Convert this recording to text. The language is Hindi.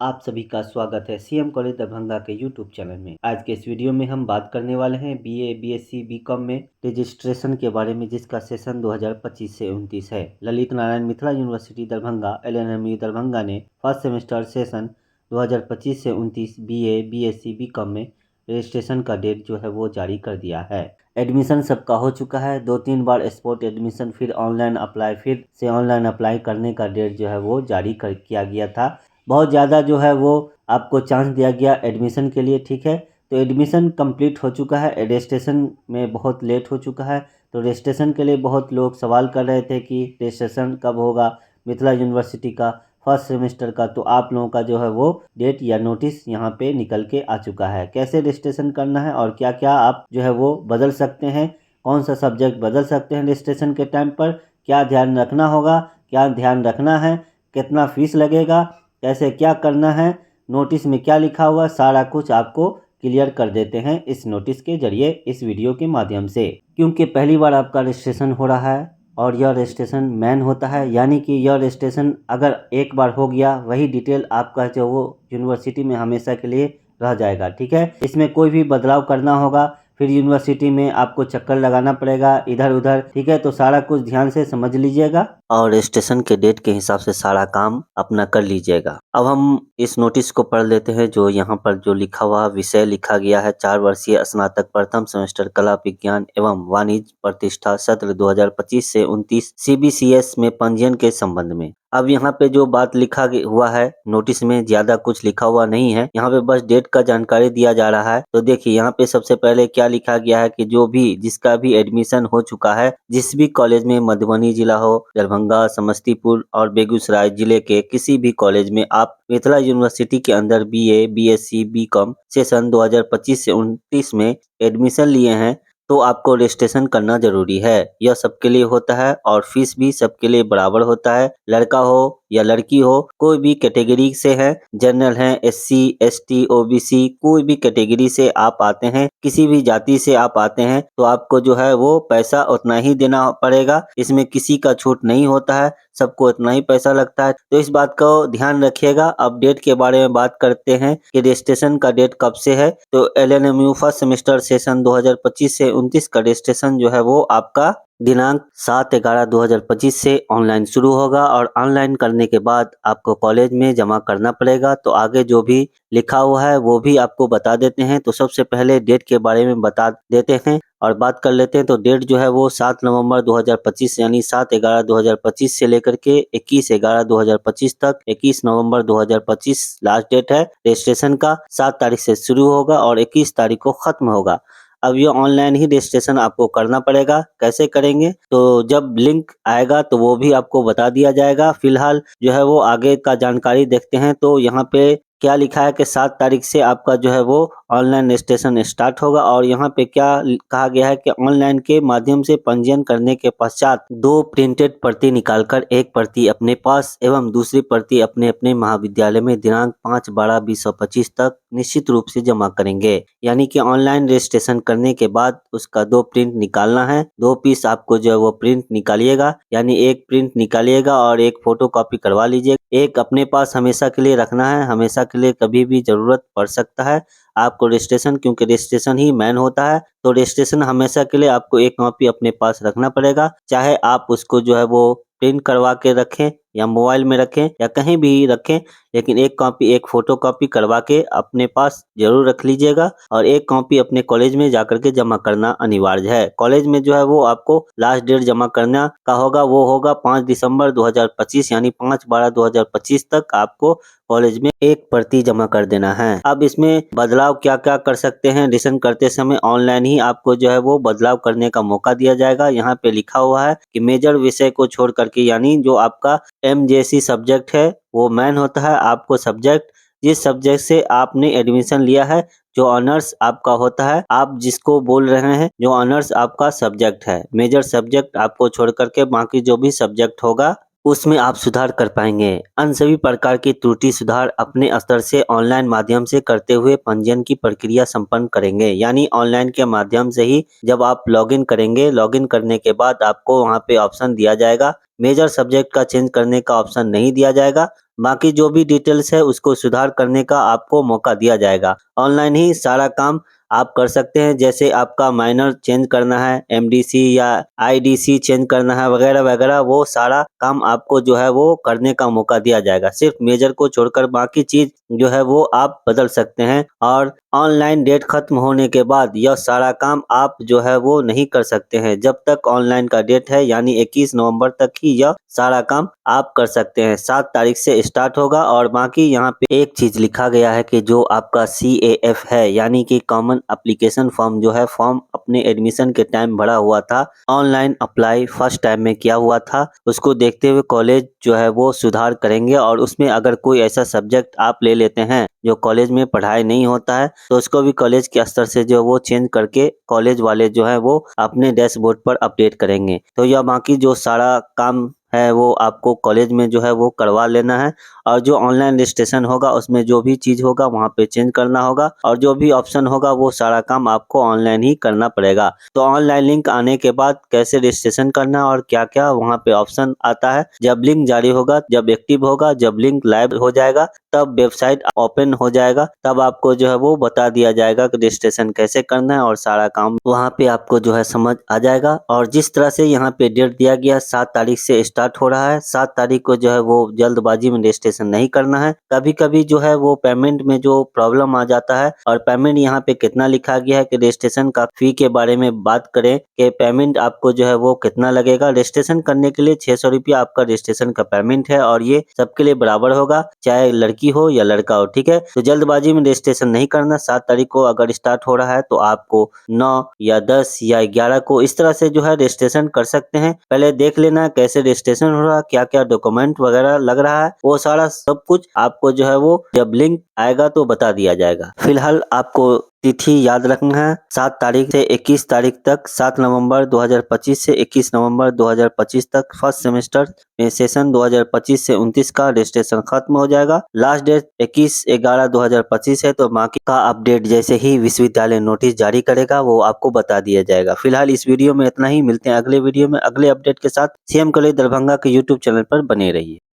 आप सभी का स्वागत है सीएम कॉलेज दरभंगा के यूट्यूब चैनल में। आज के इस वीडियो में हम बात करने वाले हैं बीए, बीएससी, बीकॉम में रजिस्ट्रेशन के बारे में, जिसका सेशन 2025 से 29 है। ललित नारायण मिथिला यूनिवर्सिटी दरभंगा एलएनएमयू दरभंगा ने फर्स्ट सेमेस्टर सेशन 2025 से 29 बीए, बीएससी, बीकॉम में रजिस्ट्रेशन का डेट जो है वो जारी कर दिया है। एडमिशन सबका हो चुका है। 2-3 बार स्पॉट एडमिशन, फिर ऑनलाइन अप्लाई, फिर से ऑनलाइन अप्लाई करने का डेट जो है वो जारी किया गया था। बहुत ज़्यादा जो है वो आपको चांस दिया गया एडमिशन के लिए, ठीक है। तो एडमिशन कंप्लीट हो चुका है, रजिस्ट्रेशन में बहुत लेट हो चुका है। तो रजिस्ट्रेशन के लिए बहुत लोग सवाल कर रहे थे कि रजिस्ट्रेशन कब होगा मिथिला यूनिवर्सिटी का फर्स्ट सेमेस्टर का। तो आप लोगों का जो है वो डेट या नोटिस यहाँ पे निकल के आ चुका है। कैसे रजिस्ट्रेशन करना है और क्या क्या आप जो है वो बदल सकते हैं, कौन सा सब्जेक्ट बदल सकते हैं रजिस्ट्रेशन के टाइम पर, क्या ध्यान रखना होगा, क्या ध्यान रखना है, कितना फीस लगेगा, कैसे क्या करना है, नोटिस में क्या लिखा हुआ, सारा कुछ आपको क्लियर कर देते हैं इस नोटिस के जरिए, इस वीडियो के माध्यम से। क्योंकि पहली बार आपका रजिस्ट्रेशन हो रहा है और यह रजिस्ट्रेशन मैन होता है, यानी कि यह रजिस्ट्रेशन अगर एक बार हो गया, वही डिटेल आपका जो वो यूनिवर्सिटी में हमेशा के लिए रह जाएगा, ठीक है। इसमें कोई भी बदलाव करना होगा, फिर यूनिवर्सिटी में आपको चक्कर लगाना पड़ेगा इधर उधर, ठीक है। तो सारा कुछ ध्यान से समझ लीजिएगा और रजिस्ट्रेशन के डेट के हिसाब से सारा काम अपना कर लीजिएगा। अब हम इस नोटिस को पढ़ लेते हैं। जो यहाँ पर जो लिखा हुआ विषय लिखा गया है, 4 वर्षीय स्नातक प्रथम सेमेस्टर कला विज्ञान एवं वाणिज्य प्रतिष्ठा सत्र 2025 से 29 सीबीसीएस में पंजीयन के संबंध में। अब यहाँ पे जो बात लिखा हुआ है नोटिस में, ज्यादा कुछ लिखा हुआ नहीं है, यहाँ पे बस डेट का जानकारी दिया जा रहा है। तो देखिए यहाँ पे सबसे पहले क्या लिखा गया है कि जो भी जिसका भी एडमिशन हो चुका है, जिस भी कॉलेज में, मधुबनी जिला हो, दरभंगा, समस्तीपुर और बेगूसराय जिले के किसी भी कॉलेज में आप मिथिला यूनिवर्सिटी के अंदर बीए, बीएससी, बीकॉम सेशन 2025 से 29 में एडमिशन लिए हैं, तो आपको रजिस्ट्रेशन करना जरूरी है। यह सबके लिए होता है और फीस भी सबके लिए बराबर होता है। लड़का हो या लड़की हो, कोई भी कैटेगरी से है, जनरल है, एससी, एसटी, ओबीसी, कोई भी कैटेगरी से आप आते हैं, किसी भी जाति से आप आते हैं, तो आपको जो है वो पैसा उतना ही देना पड़ेगा। इसमें किसी का छूट नहीं होता है, सबको इतना ही पैसा लगता है। तो इस बात को ध्यान रखिएगा। अब डेट के बारे में बात करते हैं कि रजिस्ट्रेशन का डेट कब से है। तो एलएनएमयू फर्स्ट सेमेस्टर सेशन 2025 से 29 का रजिस्ट्रेशन जो है वो आपका दिनांक 7/11/2025 से ऑनलाइन शुरू होगा और ऑनलाइन करने के बाद आपको कॉलेज में जमा करना पड़ेगा। तो आगे जो भी लिखा हुआ है वो भी आपको बता देते हैं। तो सबसे पहले डेट के बारे में बता देते हैं और बात कर लेते हैं। तो डेट जो है वो 7 नवंबर 2025 यानी 7/11/2025 से लेकर के 21/11/2025 तक, 21 नवंबर 2025 लास्ट डेट है रजिस्ट्रेशन का। 7 तारीख से शुरू होगा और 21 तारीख को खत्म होगा। अब ये ऑनलाइन ही रजिस्ट्रेशन आपको करना पड़ेगा। कैसे करेंगे, तो जब लिंक आएगा तो वो भी आपको बता दिया जाएगा। फिलहाल जो है वो आगे का जानकारी देखते हैं। तो यहाँ पे क्या लिखा है कि 7 तारीख से आपका जो है वो ऑनलाइन रजिस्ट्रेशन स्टार्ट होगा और यहाँ पे क्या कहा गया है कि ऑनलाइन के माध्यम से पंजीयन करने के पश्चात 2 प्रिंटेड प्रति निकालकर एक प्रति अपने पास एवं दूसरी प्रति अपने अपने महाविद्यालय में दिनांक 5/12/2025 तक निश्चित रूप से जमा करेंगे। यानी कि ऑनलाइन रजिस्ट्रेशन करने के बाद उसका 2 प्रिंट निकालना है। 2 पीस आपको जो है वो प्रिंट निकालिएगा, यानी एक प्रिंट निकालिएगा और एक फोटो कॉपी करवा लीजिए। एक अपने पास हमेशा के लिए रखना है, हमेशा के लिए कभी भी जरूरत पड़ सकता है आपको रजिस्ट्रेशन, क्योंकि रजिस्ट्रेशन ही मेन होता है। तो रजिस्ट्रेशन हमेशा के लिए आपको एक कॉपी अपने पास रखना पड़ेगा। चाहे आप उसको जो है वो प्रिंट करवा के रखें या मोबाइल में रखें या कहीं भी रखें, लेकिन एक कॉपी, एक फोटो कॉपी करवा के अपने पास जरूर रख लीजिएगा और एक कॉपी अपने कॉलेज में जाकर के जमा करना अनिवार्य है। कॉलेज में जो है वो आपको लास्ट डेट जमा करना का होगा, वो होगा 5 दिसंबर 2025 यानी 5/12/2025 तक आपको कॉलेज में एक प्रति जमा कर देना है। अब इसमें बदलाव क्या क्या कर सकते हैं, रजिस्ट्रेशन करते समय ऑनलाइन ही आपको जो है वो बदलाव करने का मौका दिया जाएगा। यहाँ पे लिखा हुआ है कि मेजर विषय को छोड़ करके, यानी जो आपका एमजेसी सब्जेक्ट है वो मेन होता है। आपको सब्जेक्ट, जिस सब्जेक्ट से आपने एडमिशन लिया है, जो ऑनर्स आपका होता है, आप जिसको बोल रहे हैं जो ऑनर्स आपका सब्जेक्ट है, मेजर सब्जेक्ट आपको छोड़ करके बाकी जो भी सब्जेक्ट होगा उसमें आप सुधार कर पाएंगे। अन्य सभी प्रकार की त्रुटि सुधार अपने स्तर से ऑनलाइन माध्यम से करते हुए पंजीयन की प्रक्रिया संपन्न करेंगे। यानी ऑनलाइन के माध्यम से ही जब आप लॉगिन करेंगे, लॉगिन करने के बाद आपको वहां पे ऑप्शन दिया जाएगा। मेजर सब्जेक्ट का चेंज करने का ऑप्शन नहीं दिया जाएगा। बाकी जो भी डिटेल्स है उसको सुधार करने का आपको मौका दिया जाएगा। ऑनलाइन ही सारा काम आप कर सकते हैं, जैसे आपका माइनर चेंज करना है, एमडीसी या आईडीसी चेंज करना है वगैरह वगैरह, वो सारा काम आपको जो है वो करने का मौका दिया जाएगा। सिर्फ मेजर को छोड़कर बाकी चीज जो है वो आप बदल सकते हैं। और ऑनलाइन डेट खत्म होने के बाद यह सारा काम आप जो है वो नहीं कर सकते हैं। जब तक ऑनलाइन का डेट है यानी 21 नवंबर तक ही यह सारा काम आप कर सकते हैं। 7 तारीख से स्टार्ट होगा। और बाकी यहाँ पे एक चीज लिखा गया है कि जो आपका CAF है यानी कि कॉमन एप्लीकेशन फॉर्म जो है, फॉर्म अपने एडमिशन के टाइम भरा हुआ था, ऑनलाइन अप्लाई फर्स्ट टाइम में किया हुआ था, उसको देखते हुए कॉलेज जो है वो सुधार करेंगे। और उसमें अगर कोई ऐसा सब्जेक्ट आप ले लेते हैं जो कॉलेज में पढ़ाई नहीं होता है तो उसको भी कॉलेज के स्तर से जो वो चेंज करके कॉलेज वाले जो है वो अपने डैशबोर्ड पर अपडेट करेंगे। तो यह बाकी जो सारा काम है वो आपको कॉलेज में जो है वो करवा लेना है। और जो ऑनलाइन रजिस्ट्रेशन होगा उसमें जो भी चीज होगा वहाँ पे चेंज करना होगा, और जो भी ऑप्शन होगा वो सारा काम आपको ऑनलाइन ही करना पड़ेगा। तो ऑनलाइन लिंक आने के बाद कैसे रजिस्ट्रेशन करना और क्या क्या वहाँ पे ऑप्शन आता है, जब लिंक जारी होगा, जब एक्टिव होगा, जब लिंक लाइव हो जाएगा, तब वेबसाइट ओपन हो जाएगा, तब आपको जो है वो बता दिया जाएगा कि रजिस्ट्रेशन कैसे करना है, और सारा काम वहाँ पे आपको जो है समझ आ जाएगा। और जिस तरह से यहाँ पे डेट दिया गया 7 तारीख से स्टार्ट हो रहा है, 7 तारीख को जो है वो जल्दबाजी में रजिस्ट्रेशन नहीं करना है। कभी कभी जो है वो पेमेंट में जो प्रॉब्लम आ जाता है, और पेमेंट यहाँ पे कितना लिखा गया है कि रजिस्ट्रेशन का फी के बारे में बात करें कि पेमेंट आपको जो है वो कितना लगेगा। रजिस्ट्रेशन करने के लिए 600 रुपया आपका रजिस्ट्रेशन का पेमेंट है, और ये सबके लिए बराबर होगा, चाहे लड़की हो या लड़का हो, ठीक है। तो जल्दबाजी में रजिस्ट्रेशन नहीं करना। 7 तारीख को अगर स्टार्ट हो रहा है तो आपको 9 या 10 या 11 को इस तरह से जो है रजिस्ट्रेशन कर सकते हैं। पहले देख लेना कैसे रजिस्ट्रेशन हो रहा है, क्या क्या डॉक्यूमेंट वगैरह लग रहा है, वो सारा सब कुछ आपको जो है वो जब लिंक आएगा तो बता दिया जाएगा। फिलहाल आपको तिथि याद रखना है, 7 तारीख से 21 तारीख तक, 7 नवंबर 2025 से 21 नवंबर 2025 तक फर्स्ट सेमेस्टर में सेशन 2025 से 29 का रजिस्ट्रेशन खत्म हो जाएगा। लास्ट डेट 21/11/2025 है। तो बाकी का अपडेट जैसे ही विश्वविद्यालय नोटिस जारी करेगा वो आपको बता दिया जाएगा। फिलहाल इस वीडियो में इतना ही, मिलते हैं अगले वीडियो में अगले अपडेट के साथ। CM कॉलेज दरभंगा के यूट्यूब चैनल पर बने रहिए।